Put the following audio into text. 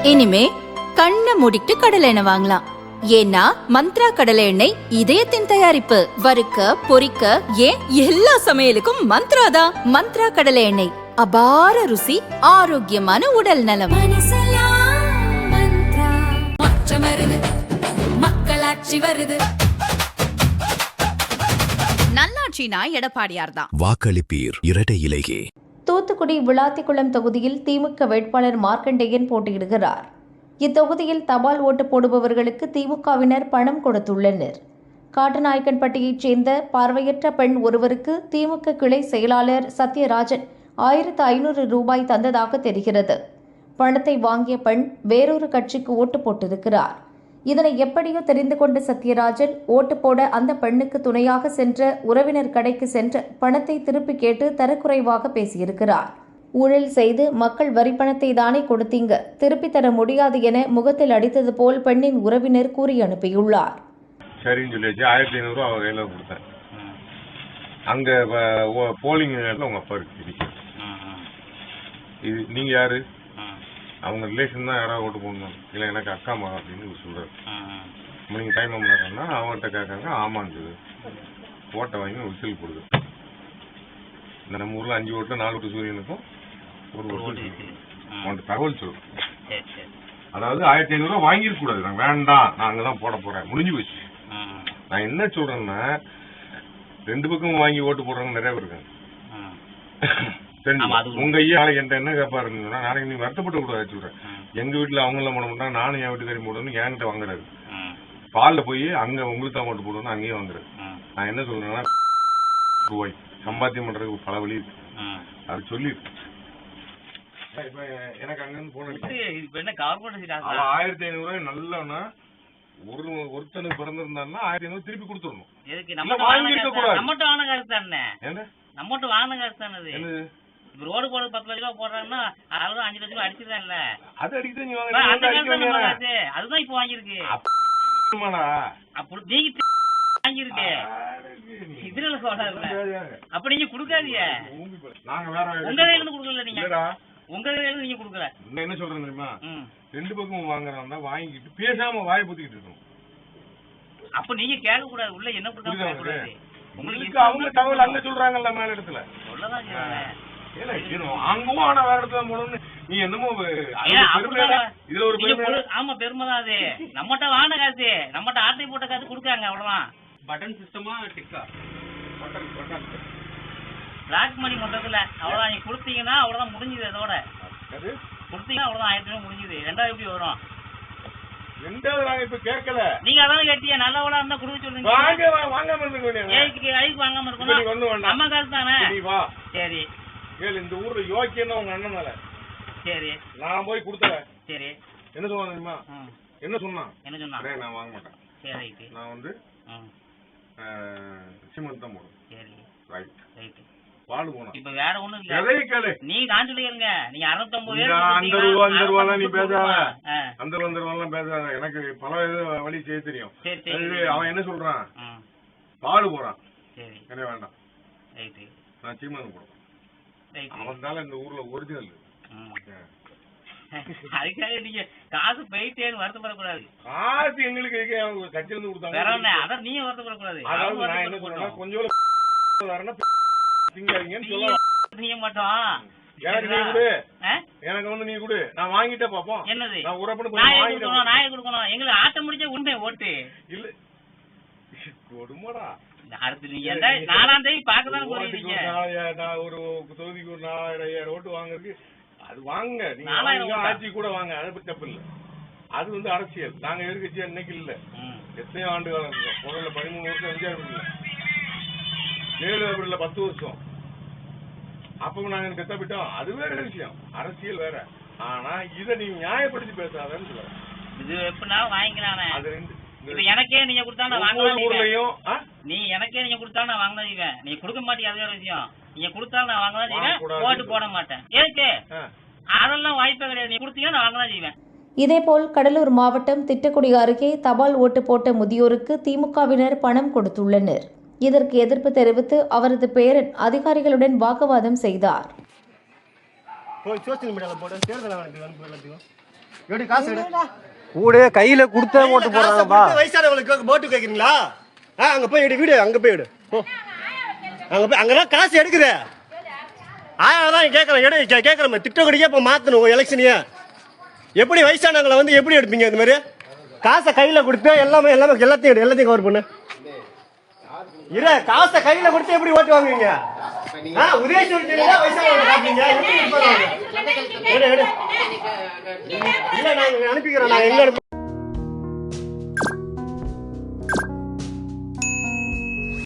இனிமே கண்ணை மூடிட்டு கடலை எண்ணெய் வாங்கலாம். ஏன்னா மந்த்ரா கடலை எண்ணெய் இதயத்தின் தயாரிப்பு. வறுக்க பொரிக்க ஏன் எல்லா சமையலுக்கும் மந்த்ரா தான். மந்த்ரா கடலை எண்ணெய், அபார ருசி, ஆரோக்கியமான உடல் நலம். மக்களாட்சி வருது. நல்லாட்சினா எடப்பாடியார் தான். வாக்களிப்பீர் இரட்டை இலையே. தூத்துக்குடி விளாத்திக்குளம் தொகுதியில் திமுக வேட்பாளர் மார்க்கண்டேயன் போட்டியிடுகிறார். இத்தொகுதியில் தபால் ஓட்டு போடுபவர்களுக்கு திமுகவினர் பணம் கொடுத்துள்ளனர். காட்டுநாயக்கன்பட்டியைச் சேர்ந்த பார்வையற்ற பெண் ஒருவருக்கு திமுக கிளை செயலாளர் சத்யராஜன் 1500 ரூபாய் தந்ததாக தெரிகிறது. பணத்தை வாங்கிய பெண் வேறொரு கட்சிக்கு ஓட்டு போட்டிருக்கிறார். இதனை எப்படியோ தெரிந்து கொண்ட சத்யராஜன் ஓட்டு போட அந்த பெண்ணுக்கு துணையாக சென்ற உறவினர் கடைக்கு சென்று பணத்தை திருப்பி கேட்டு தரக்குறைவாக பேசியிருக்கிறார். ஊழல் செய்து மக்கள் வரிப்பணத்தை தானே கொடுத்தீங்க, திருப்பி தர முடியாது என முகத்தில் அடித்தது போல் பெண்ணின் உறவினர் கூறி அனுப்பியுள்ளார். சரின்னு சொல்லியாச்சு. 1500 ரூபா அவ கையில கொடுத்தேன். அங்க போலிங் உங்க அப்பா இருக்கு. இது நீங்க யாரு? அவங்க ரிலேஷன் தான் யாராவது ஓட்டு போடணும் இல்லை எனக்கு அக்கா மகன் அப்படின்னு சொல்றாரு. நீங்க டைம் பண்ணா அவங்கள்ட்ட கேட்காங்க. ஆமான்னு சொல்லு ஓட்டை வாங்கி விசில் போடுது. நம்ம ஊர்ல 5 ஓட்டு 4 ஓட்டு சூரியனுக்கும் ஒரு ஓட்டு தகவல் சொல்லு. அதாவது 1500 ரூபா வாங்கிருக்க கூடாது. நான் வேண்டாம், நான் அங்கதான் போட போறேன், முடிஞ்சு போச்சு. நான் என்ன சொல்றேன்னா 2 பக்கம் வாங்கி ஓட்டு போடுறவங்க நிறைய பேர் இருக்காங்க. உங்க ஐயா நாளைக்கு என்கிட்ட என்ன கேட்பாருன்னா, நாளைக்கு நீ வருத்தப்பட்டு கூட வச்சுடுறேன். எங்க வீட்டுல அவங்கள போட மாட்டாங்க, நானும் என் வீட்டுக்காரி போடணும் என்கிட்ட வாங்குறாரு. பால்ல போய் அங்க உங்களுக்கு தான் ஓட்டு போடணும் அங்கேயே வாங்குறாரு. நான் என்ன சொல்றேன்னா ரூபாய் சம்பாத்தியம் பண்றதுக்கு பல வழி இருக்கு. அது சொல்லி இப்ப எனக்கு அங்க இருந்து போன 1500 ரூபாய் நல்லவனா ஒருத்தனுக்கு பிறந்திருந்தாருன்னா 1500 திருப்பி கொடுத்துடணும். வாங்கிருக்க கூடாது. நம்மட்டு வாங்கின காசு தானே. ரோடு போட 10 லட்சம் ரூபாய் போடுறாங்கன்னா 5 லட்சம் ரூபாய் அடிச்சிருக்காங்கல்ல. அது அடிக்கிறது அதுதான் இப்ப வாங்கிருக்கு. அப்படி நீங்க வாங்கிருக்கு. இதுல அப்ப நீங்க குடுக்காதீங்க. உங்க கையில இருந்து குடுக்கல. நீங்க உங்க கையில இருந்து நீங்க குடுக்கல. என்ன சொல்றேன் தெரியுமா? 2 பக்கம் வாங்குறாங்க வாங்கிட்டு பேசாம வாயை பொத்திக்கிட்டு இருக்கணும். அப்ப நீங்க கேட்க கூடாது. உள்ள என்ன கொடுத்தாங்க உங்களுக்கு அவங்க தகவல் அங்க சொல்றாங்கல்ல மேல இடத்துல சொல்லதான் அங்கவும் ஆனா வேற இடத்துல போகணும்னு நீ என்னமோ இதுல ஒரு பெருமை. ஆமா பெருமைதான் அது. நம்மகிட்ட வாங்கின காசு, நம்மகிட்ட ஆட்டை போட்ட காசு கொடுக்காங்க. அவ்வளவுதான். பட்டன் சிஸ்டமா டிக்கா பிளாக் மணி மொத்தத்துல அவ்வளவுதான். நீங்க கொடுத்தீங்கன்னா அவ்வளவுதான் முடிஞ்சது. அதோட கொடுத்தீங்கன்னா அவ்வளவுதான் 1000 ரூபாய் முடிஞ்சது. 2000 எப்படி வரும்? 2000 நாங்க இப்ப கேட்கல. நீங்க அதான் கேட்டீங்க. நல்லவளா இருந்தா கொடுக்க சொல்லுங்க. வாங்காம ஐக்கு வாங்காம இருக்கணும். நம்ம காசு தானே. சரி கேளு. இந்த ஊர்ல யோக்கியம் உங்க அண்ணன் மேல. சரி நான் போய் கொடுத்தேன். சரி என்ன சொன்னா தெரியுமா? என்ன சொன்னா? நான் வாங்க மாட்டேன். சரி நான் வந்து சிமெண்ட் தான் போடுவேன். சரி ரைட் ரைட். பால் போனா இப்ப வேற ஒண்ணும் இல்ல. எதை கேளு. நீ நான் சொல்லிருங்க. நீங்க 650 அந்த ரூபா நீ பேசாத. அந்த ரூபா பேசாத. எனக்கு பல வழி செய்ய தெரியும். அவன் என்ன சொல்றான்? பால் போறான். சரி என்ன வேண்டாம். ரைட். நான் சீமான் போடுவேன். அவனால இந்த ஊர்ல ஒரிஜினல். அதுக்காக நீங்க காசு போயிட்டேன்னு வருத்தப்படக்கூடாது. காசு எங்களுக்கு கட்சியில இருந்து கொடுத்தாங்க. அதான் நீங்க வருத்தப்படக்கூடாது. அதாவது நான் என்ன சொல்றேன்னா கொஞ்சம் மாட்டோம். எனக்கு வந்து நீ கொடு, நான் வாங்கிட்டே பாப்போம். என்னது நான் உறப்பணும் நாயை கொடுக்கணும். எங்களுக்கு ஆட்ட முடிஞ்ச உண்மை ஓட்டு இல்ல கொடுமாடா. அடுத்து நீங்க 4ஆம் தேதி பாக்கதான் போறீங்க. நான் ஒரு தொகுதிக்கு ஒரு 4000 ஓட்டு வாங்குறதுக்கு அது வாங்க. நீங்க ஆட்சி கூட வாங்க, அதை பத்தி தப்பு இல்ல. அது வந்து அரசியல். நாங்க எதிர்கட்சியா இன்னைக்கு இல்ல, எத்தனையோ ஆண்டு காலம் இருக்கோம். முதல்ல 13 வருஷம் எம்ஜிஆர் இல்ல, 7 ஏப்ரல்ல 10 வருஷம். அப்ப நாங்க கெத்தப்பிட்டோம். அது வேற விஷயம், அரசியல் வேற. ஆனா இதை நீங்க நியாயப்படுத்தி பேசாதன்னு சொல்றேன். இது எப்படினாலும் வாங்கிக்கிறானே. அது 2 இப்ப எனக்கே நீங்க கொடுத்தா நான் வாங்கலாம். நீ எனக்கே நீங்க கொடுத்தா நான் வாங்கலாம் செய்வேன். நீங்க கொடுக்க மாட்டீங்க, அது வேற விஷயம். நீங்க கொடுத்தா நான் வாங்கலாம் செய்வேன், ஓட்டு போட மாட்டேன். எதுக்கு? அதெல்லாம் வாய்ப்பே கிடையாது. நீ கொடுத்தீங்கன்னா நான் வாங்கலாம் செய்வேன். இதேபோல் கடலூர் மாவட்டம் திட்டக்குடி அருகே தபால் ஓட்டு போட்ட முதியோருக்கு திமுகவினர் பணம் கொடுத்துள்ளனர். இதற்கு எதிர்ப்பு தெரிவித்து அவரது பேரன் அதிகாரிகளுடன் வாக்குவாதம் செய்தார். எடு காசு எடு. கூட கையில கொடுத்தா ஓட்டு போடுறாங்கப்பா. வயசானவங்களுக்கு ஓட்டு கேட்குறீங்களா? அங்க போய் எடு வீடு, அங்க போய் எடு. அங்க போய் அங்கதான் காசு எடுக்குது. தான் கேட்கறேன், எடு கேட்கறேன். திட்டக்குடியே இப்போ மாத்தணும் எலெக்ஷனையே. எப்படி வயசானவங்களை வந்து எப்படி எடுப்பீங்க? இந்த மாதிரி காசை கையில கொடுத்து எல்லாத்தையும் எடு, எல்லாத்தையும் கவர் பண்ணு. இரு, காசை கையில கொடுத்து எப்படி ஓட்டு வாங்குவீங்க? உதயசூரி இல்ல, நான் அனுப்பிக்கிறேன். நான் எங்க